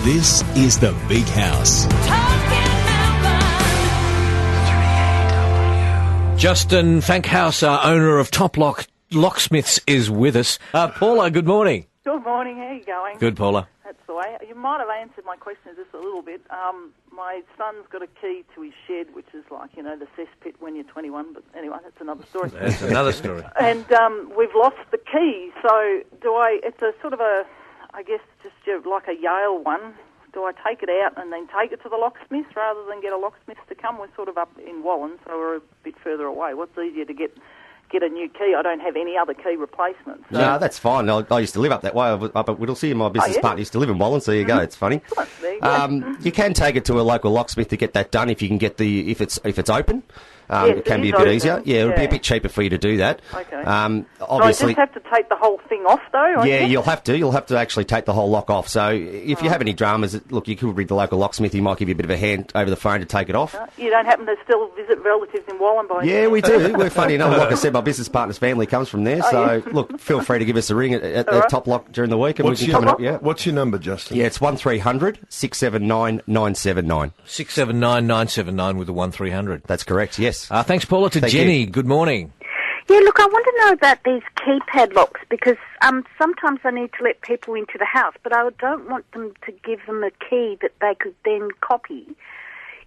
This is The Big House. Justin Fankhauser, owner of TopLock Locksmiths, is with us. Paula, good morning. Good morning. How are you going? Good, Paula. That's the way. You might have answered my question just a little bit. My son's got a key to his shed, which is like, the cesspit when you're 21. But anyway, that's another story. That's another story. And we've lost the key. So it's a sort of I guess, just like a Yale one. Do I take it out and then take it to the locksmith rather than get a locksmith to come? We're sort of up in Wallen, so we're a bit further away. What's easier to get a new key? I don't have any other key replacements. So. No, that's fine. I used to live up that way. Up at Whittlesea. My business partner used to live in Wallen, so there you go. It's funny. You can take it to a local locksmith to get that done if you can get if it's open. Yes, it can be a bit easier. Yeah, it'll be a bit cheaper for you to do that. Okay. Obviously, so I just have to take the whole thing off, though? Yeah, you'll have to. You'll have to actually take the whole lock off. So if you have any dramas, look, you could read the local locksmith. He might give you a bit of a hand over the phone to take it off. You don't happen to still visit relatives in Wallen by Yeah, we do. We're funny enough. Like I said, my business partner's family comes from there. So, look, feel free to give us a ring at TopLock during the week. And we can come up, What's your number, Justin? Yeah, it's 1300 679 979. 679 979 with the 1300. That's correct, yes. Thanks, Paula. To Jenny, good morning. Yeah, look, I want to know about these key padlocks because sometimes I need to let people into the house, but I don't want them to give them a key that they could then copy.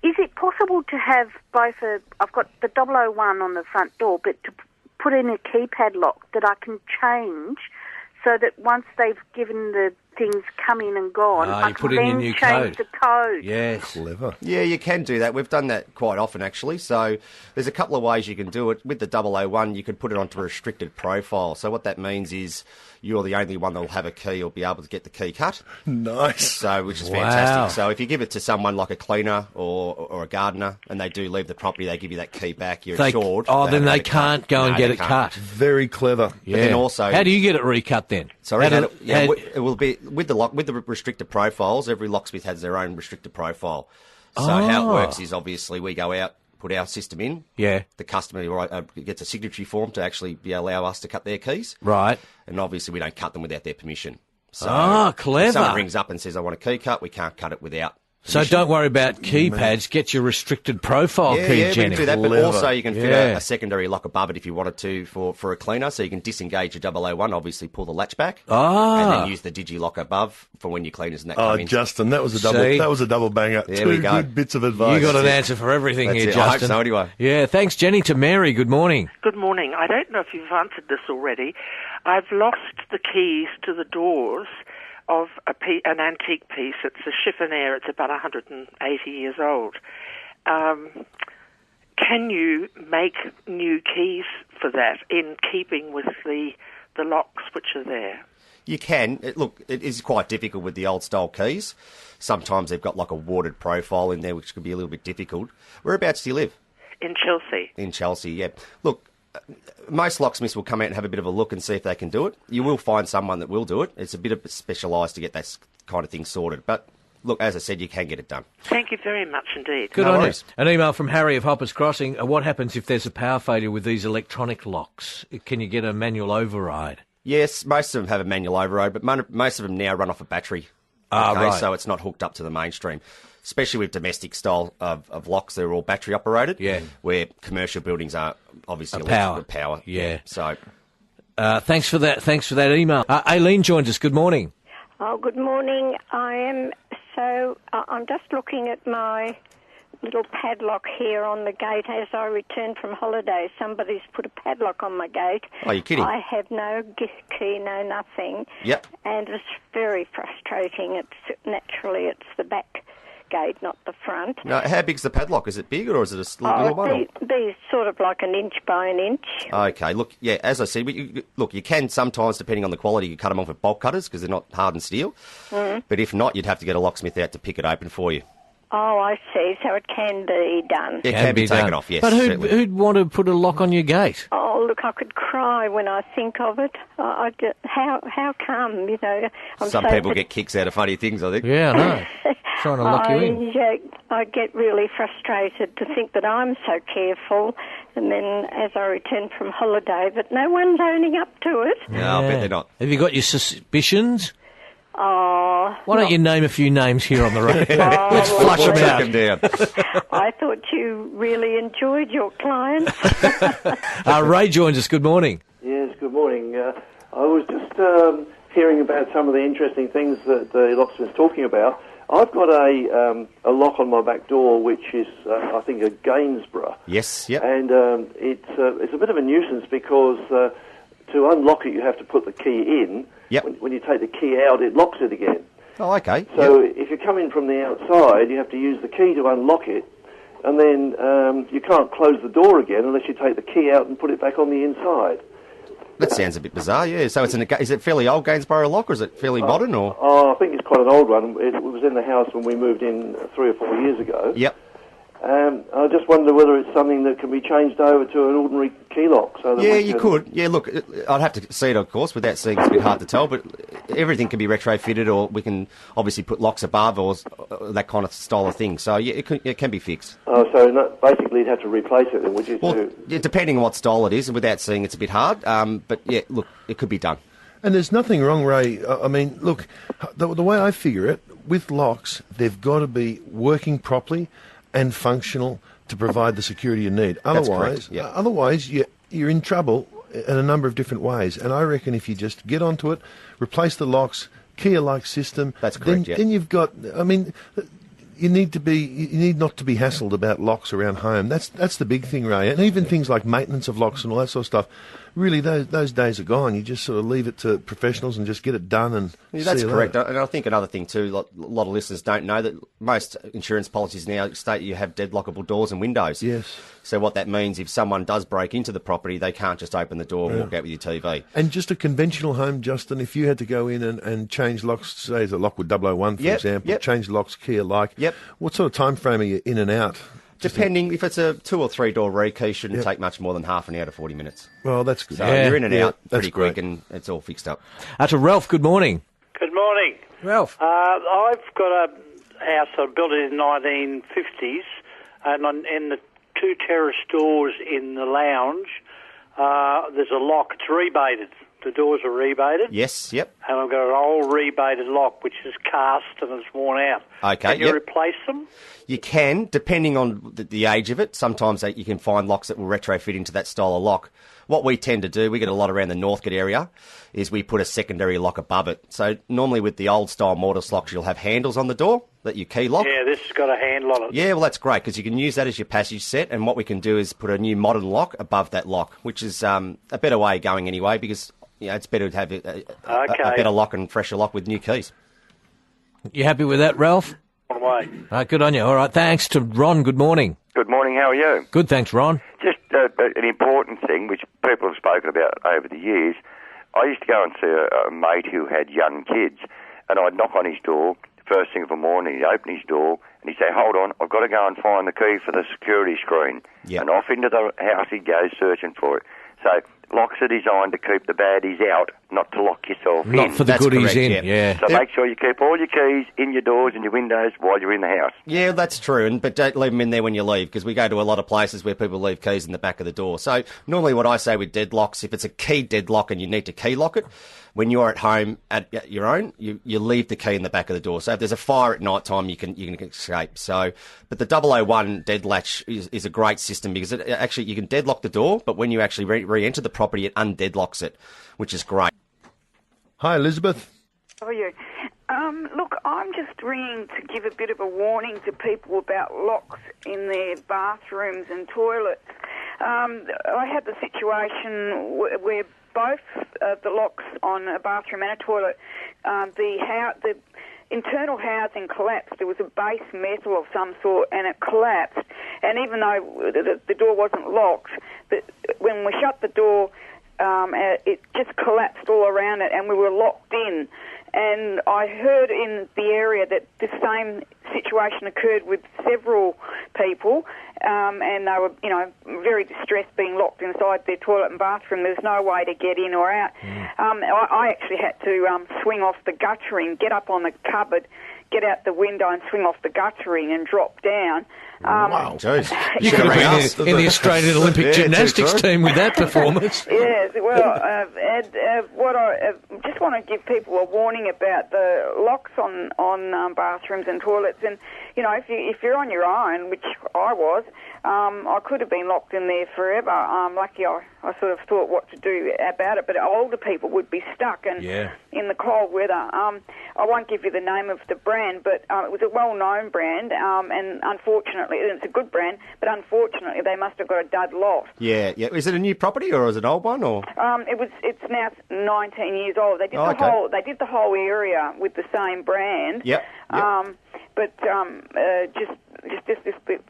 Is it possible to have both I've got the 001 on the front door, but to put in a key padlock that I can change so that once they've given the things come in and gone, I can then change the code. Yes. Clever. Yeah, you can do that. We've done that quite often, actually. So there's a couple of ways you can do it. With the 001, you can put it onto a restricted profile. So what that means is you're the only one that will have a key or be able to get the key cut. Nice. So, which is fantastic. So if you give it to someone like a cleaner or a gardener and they do leave the property, they give you that key back, you're assured. Oh, then they can't go and get it cut. Very clever. Yeah. But then also, how do you get it recut then? Sorry, it will be with the restricted profiles. Every locksmith has their own restricted profile. So how it works is obviously we go out, put our system in. Yeah. The customer gets a signatory form to actually allow us to cut their keys. Right. And obviously we don't cut them without their permission. So clever. If someone rings up and says, I want a key cut, we can't cut it without So don't worry about keypads. Get your restricted profile key, Jenny. We can do that, but also you can fit a secondary lock above it if you wanted to for a cleaner. So you can disengage your 001, obviously pull the latch back, and then use the digi-lock above for when your cleaners and that come in. Justin, that was a double banger. There Two we go. good bits of advice. You got an answer for everything here, Justin. I hope so, anyway. Yeah, thanks, Jenny. To Mary, good morning. Good morning. I don't know if you've answered this already. I've lost the keys to the doors of an antique piece. It's a chiffonnier. It's about 180 years old. Can you make new keys for that in keeping with the locks which are there? You can. Look, it is quite difficult with the old-style keys. Sometimes they've got like a warded profile in there, which could be a little bit difficult. Whereabouts do you live? In Chelsea. In Chelsea, yeah. Look, most locksmiths will come out and have a bit of a look and see if they can do it. You will find someone that will do it. It's a bit of specialised to get that kind of thing sorted. But look, as I said, you can get it done. Thank you very much indeed. Good on you. An email from Harry of Hoppers Crossing. What happens if there's a power failure with these electronic locks? Can you get a manual override? Yes, most of them have a manual override, but most of them now run off a battery. Right. So it's not hooked up to the mainstream. Especially with domestic style of locks, they're all battery operated. Yeah. Where commercial buildings are obviously power. Power. Yeah. So, thanks for that. Thanks for that email. Aileen joins us. Good morning. Oh, good morning. I'm just looking at my little padlock here on the gate as I return from holiday. Somebody's put a padlock on my gate. Oh, you're kidding? I have no key, no nothing. Yep. And it's very frustrating. It's the back gate, not the front. Now, how big's the padlock? Is it big or is it a little one? These sort of like an inch by an inch. Okay, look, yeah, as I said, you can sometimes, depending on the quality, you cut them off with bolt cutters because they're not hardened steel. Mm. But if not, you'd have to get a locksmith out to pick it open for you. Oh, I see. So it can be done. It can be taken off, yes. But who'd want to put a lock on your gate? Oh, look, I could cry when I think of it. How come, Some people get kicks out of funny things, I think. Yeah, I know. Trying to lock you in. I get really frustrated to think that I'm so careful, and then as I return from holiday, but no one's owning up to it. No, I bet they're not. Have you got your suspicions? Oh, Why don't you name a few names here on the radio? Let's Oh, flush them lovely. out. Them down. I thought you really enjoyed your clients. Ray joins us. Good morning. Yes, good morning. I was just hearing about some of the interesting things that the locksmith's talking about. I've got a lock on my back door, which is, I think, a Gainsborough. Yes, yep. And it's a bit of a nuisance because to unlock it, you have to put the key in. Yep. When you take the key out, it locks it again. Oh, okay. So if you come in from the outside, you have to use the key to unlock it, and then you can't close the door again unless you take the key out and put it back on the inside. That sounds a bit bizarre, yeah. So is it fairly old Gainsborough lock, or is it fairly modern, or? Oh, I think it's quite an old one. It was in the house when we moved in 3 or 4 years ago. Yep. I just wonder whether it's something that can be changed over to an ordinary key lock. So that Yeah, we you can... could. Yeah, look, I'd have to see it, of course. Without seeing, it's a bit hard to tell. But everything can be retrofitted, or we can obviously put locks above, or that kind of style of thing. So yeah, it can be fixed. Oh, so basically you'd have to replace it then, would you? Well, yeah, depending on what style it is, and without seeing, it's a bit hard. But yeah, look, it could be done. And there's nothing wrong, Ray. I mean, look, the way I figure it, with locks, they've got to be working properly and functional to provide the security you need. Otherwise, correct, yeah. Otherwise you're in trouble in a number of different ways. And I reckon if you just get onto it, replace the locks, key-alike system, That's correct, yeah. then you've got. I mean, you need not to be hassled about locks around home. That's the big thing, Ray. And even things like maintenance of locks and all that sort of stuff. Really, those days are gone. You just sort of leave it to professionals and just get it done. And Yeah, that's see you correct. later. And I think another thing too, a lot of listeners don't know that most insurance policies now state you have deadlockable doors and windows. Yes. So what that means, if someone does break into the property, they can't just open the door and walk out with your TV. And just a conventional home, Justin, if you had to go in and change locks, say as a lock with 001, for example, change locks, key alike, what sort of time frame are you in and out? Depending, if it's a 2 or 3 door rekey, shouldn't take much more than half an hour to 40 minutes. Well, that's good. So you're in and out that's pretty great. quick, and it's all fixed up. To Ralph, good morning. Good morning. Ralph. I've got a house, I built it in the 1950s, and in the 2 terrace doors in the lounge, there's a lock. It's rebated. The doors are rebated. Yes, yep. And I've got an old rebated lock which is cast and it's worn out. Okay, Can you replace them? You can, depending on the age of it. Sometimes you can find locks that will retrofit into that style of lock. What we tend to do, we get a lot around the Northcote area, is we put a secondary lock above it. So normally with the old style mortise locks, you'll have handles on the door that you key lock. Yeah, this has got a handle on it. Yeah, well, that's great, because you can use that as your passage set, and what we can do is put a new modern lock above that lock, which is a better way of going anyway, because it's better to have a better lock and fresher lock with new keys. You happy with that, Ralph? Away. Good on you. All right, thanks to Ron. Good morning. Good morning, how are you? Good, thanks, Ron. Just an important thing which people have spoken about over the years. I used to go and see a mate who had young kids, and I'd knock on his door first thing of the morning. He'd open his door and he'd say, "Hold on, I've got to go and find the key for the security screen." Yep. And off into the house he'd go searching for it. So locks are designed to keep the baddies out, not to lock yourself in. Not for the That's goodies correct, in, yeah. So make sure you keep all your keys in your doors and your windows while you're in the house. Yeah, that's true, but don't leave them in there when you leave, because we go to a lot of places where people leave keys in the back of the door. So normally what I say with deadlocks, if it's a key deadlock and you need to key lock it, when you're at home at your own, you leave the key in the back of the door. So if there's a fire at night time, you can escape. So, but the 001 dead latch is a great system, because it actually, you can deadlock the door, but when you actually re-enter the property, it undeadlocks it, which is great. Hi, Elizabeth. How are you? Look, I'm just ringing to give a bit of a warning to people about locks in their bathrooms and toilets. I had the situation where both the locks on a bathroom and a toilet, the internal housing collapsed. There was a base metal of some sort, and it collapsed. And even though the door wasn't locked, when we shut the door, it just collapsed all around it, and we were locked in. And I heard in the area that the same situation occurred with several people, and they were, very distressed being locked inside their toilet and bathroom. There's no way to get in or out. I actually had to swing off the guttering, get up on the cupboard, get out the window and swing off the guttering and drop down. Wow, jeez. You could have been in the Australian Olympic gymnastics team with that performance. Yes, well, Ed, what I just want to give people a warning about the locks on bathrooms and toilets. And, you know, if you're on your own, which I was, I could have been locked in there forever. Lucky I sort of thought what to do about it, but older people would be stuck and in the cold weather. I won't give you the name of the brand, but it was a well-known brand, and unfortunately, it's a good brand, but unfortunately they must have got a dud lot. Yeah. Is it a new property or is it an old one? Or It's now 19 years old. They did they did the whole area with the same brand. Yep. But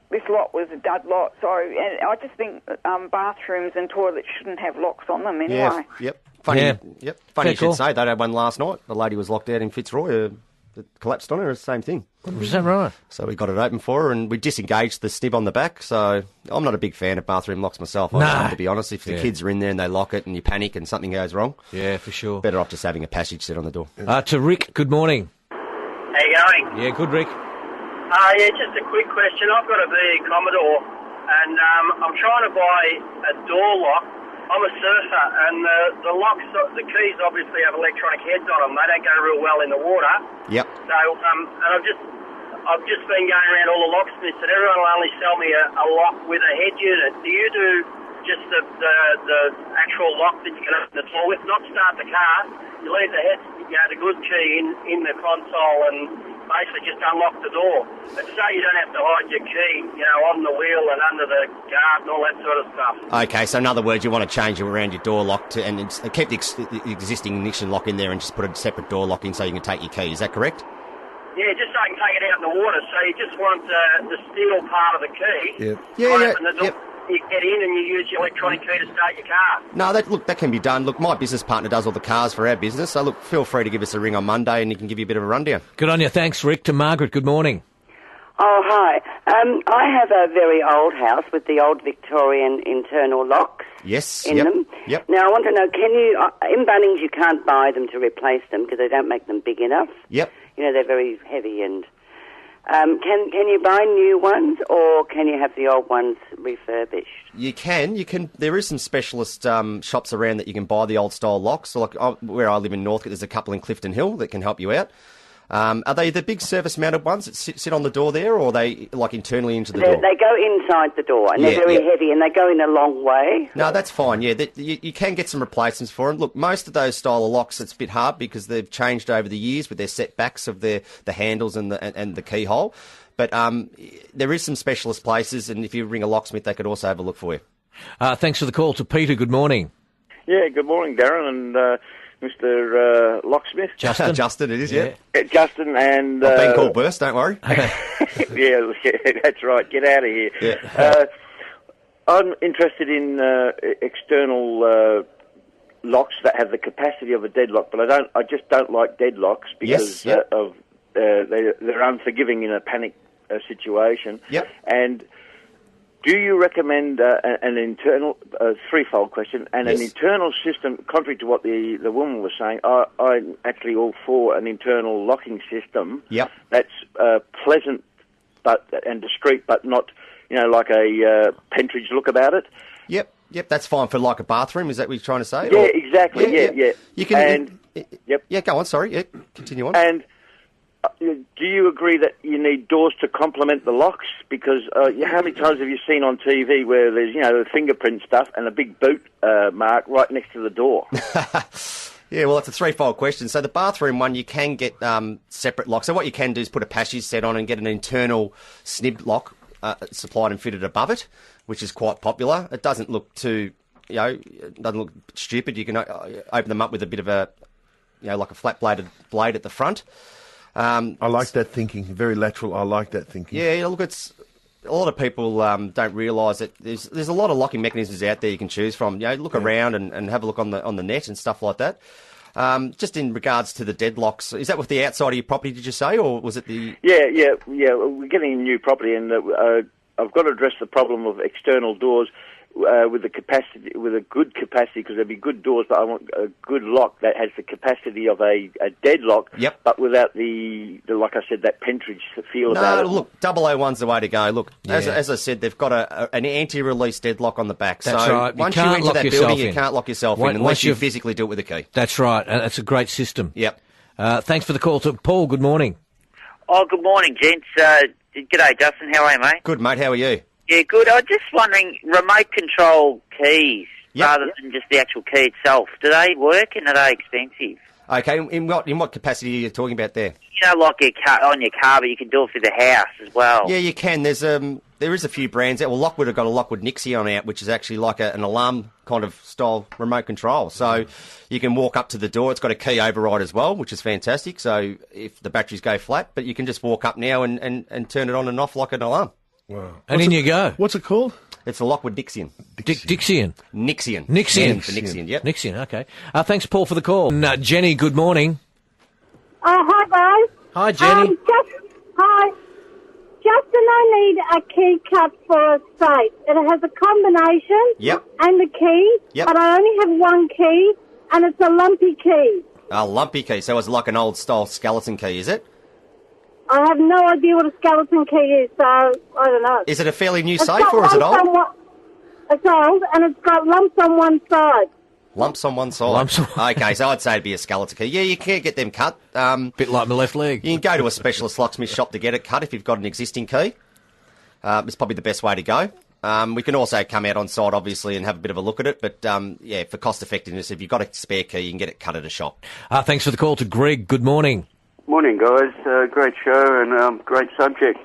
this lot was a dud lot. So and I just think bathrooms and toilets shouldn't have locks on them anyway. Yeah. Yep. Funny you should say. They had one last night. The lady was locked out in Fitzroy. It collapsed on her. It's the same thing. Is that right? So we got it open for her, and we disengaged the snib on the back. So I'm not a big fan of bathroom locks myself. To be honest, if the kids are in there and they lock it and you panic and something goes wrong, yeah, for sure, better off just having a passage set on the door. To Rick, good morning. How you going? Yeah, good, Rick. Just a quick question. I've got a VE Commodore, and I'm trying to buy a door lock. I'm a surfer, and the locks, the keys obviously have electronic heads on them. They don't go real well in the water. Yep. So, and I've just been going around all the locksmiths, and everyone will only sell me a lock with a head unit. Do you do just the actual lock that you can open the door with, not start the car? You leave the head, the good key in the console, and basically just unlock the door. And so you don't have to hide your key, on the wheel and under the guard and all that sort of stuff. Okay, so in other words, you want to change around your door lock and keep the existing ignition lock in there and just put a separate door lock in so you can take your key. Is that correct? Yeah, just so I can take it out in the water. So you just want the steel part of the key. Open the door. You get in and you use your electronic key to start your car. No, that can be done. Look, my business partner does all the cars for our business, so look, feel free to give us a ring on Monday and he can give you a bit of a rundown. Good on you. Thanks, Rick. To Margaret, good morning. Oh, hi. I have a very old house with the old Victorian internal locks in them. Yep. Now, I want to know, can you, in Bunnings you can't buy them to replace them because they don't make them big enough. Yep. They're very heavy and... Can you buy new ones, or can you have the old ones refurbished? You can. There is some specialist shops around that you can buy the old style locks. So like where I live in Northcote, there's a couple in Clifton Hill that can help you out. Are they the big surface mounted ones that sit on the door there, or are they like internally into the door? They go inside the door, and they're very heavy, and they go in a long way. No, that's fine. Yeah, you can get some replacements for them. Look, most of those style of locks, it's a bit hard because they've changed over the years with their setbacks of the handles and the keyhole. But there is some specialist places, and if you ring a locksmith, they could also have a look for you. Thanks for the call. To Peter, good morning. Yeah, good morning, Darren and Mr. Locksmith. Justin. Justin, it is, yeah. Justin and... I've been called Burst, don't worry. yeah, that's right. Get out of here. Yeah. I'm interested in external locks that have the capacity of a deadlock, but I just don't like deadlocks because of they're unforgiving in a panic situation. Yep. And do you recommend an internal, threefold question, and an internal system, contrary to what the woman was saying, I'm actually all for an internal locking system that's pleasant and discreet, but not, like a Pentridge look about it. Yep, that's fine for like a bathroom, is that what you're trying to say? Yeah, exactly, yeah. You can... Yeah, go on, sorry, continue on. And... do you agree that you need doors to complement the locks? Because how many times have you seen on TV where there's, the fingerprint stuff and a big boot mark right next to the door? Yeah, well, it's a threefold question. So the bathroom one, you can get separate locks. So what you can do is put a passage set on and get an internal snib lock supplied and fitted above it, which is quite popular. It doesn't look too, it doesn't look stupid. You can open them up with a bit of a, like a flat-bladed blade at the front. I like that thinking. Very lateral. I like that thinking. Yeah, look, it's a lot of people don't realise that there's a lot of locking mechanisms out there you can choose from. Look around and have a look on the net and stuff like that. Just in regards to the deadlocks, is that with the outside of your property? Did you say, or was it the? Yeah. We're getting a new property, and I've got to address the problem of external doors. with a good capacity, because there'd be good doors, but I want a good lock that has the capacity of a deadlock, but without the like I said, that pentridge feel about it. No, look, 001's the way to go. Look, as I said, they've got an anti-release deadlock on the back. That's so right. once you enter that building, you can't lock yourself in unless you physically do it with a key. That's right. That's a great system. Yep. Thanks for the call. Paul, good morning. Oh, good morning, gents. G'day, Justin. How are you, mate? Good, mate. How are you? Yeah, good. I was just wondering, remote control keys, rather than just the actual key itself, do they work and are they expensive? Okay, in what capacity are you talking about there? You know, like on your car, but you can do it through the house as well. Yeah, you can. There is a few brands out. Well, Lockwood have got a Lockwood Nixion out, which is actually like an alarm kind of style remote control. So you can walk up to the door. It's got a key override as well, which is fantastic. So if the batteries go flat, but you can just walk up now and turn it on and off like an alarm. Wow. And in you go. What's it called? It's a Lockwood Nixion. Dixion? Nixion. Nixion. For Nixion, yep. Nixion, okay. Thanks, Paul, for the call. Jenny, good morning. Hi, guys. Hi, Jenny. Hi. Justin, I need a key cut for a safe. It has a combination and a key, but I only have one key, and it's a lumpy key. A lumpy key. So it's like an old-style skeleton key, is it? I have no idea what a skeleton key is, so I don't know. Is it a fairly new safe, or is it old? It's old, and it's got lumps on one side. Lumps on one side. Okay, so I'd say it'd be a skeleton key. Yeah, you can get them cut. Bit like my left leg. You can go to a specialist locksmith shop to get it cut if you've got an existing key. It's probably the best way to go. We can also come out on site, obviously, and have a bit of a look at it. But, for cost effectiveness, if you've got a spare key, you can get it cut at a shop. Thanks for the call to Greg. Good morning. Morning, guys. Great show and great subject.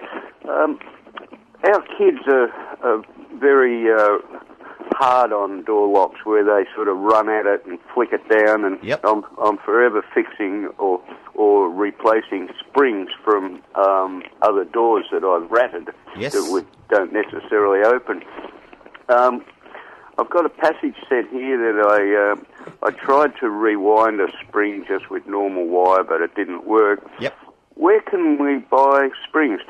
Our kids are very hard on door locks, where they sort of run at it and flick it down. And I'm forever fixing or replacing springs from other doors that I've ratted that we don't necessarily open. I've got a passage set here that I tried to rewind a spring just with normal wire, but it didn't work. Yep. Where can we buy springs?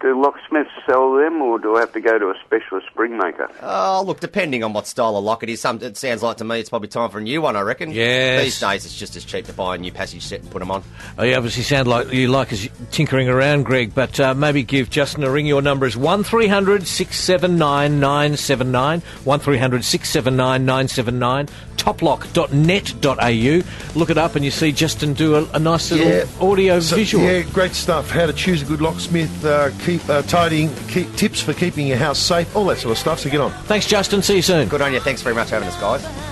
Do locksmiths sell them, or do I have to go to a specialist spring maker? Oh, look, depending on what style of lock it is. It sounds like to me it's probably time for a new one, I reckon. Yes. These days it's just as cheap to buy a new passage set and put them on. Oh, you obviously sound like you like us tinkering around, Greg, but maybe give Justin a ring. Your number is 1300 679 979, 1300 679 979, toplock.net.au. Look it up and you see Justin do a nice little audio visual. Yeah, great stuff. How to choose a good locksmith, tips for keeping your house safe, all that sort of stuff, so get on. Thanks, Justin. See you soon. Good on you. Thanks very much for having us, guys.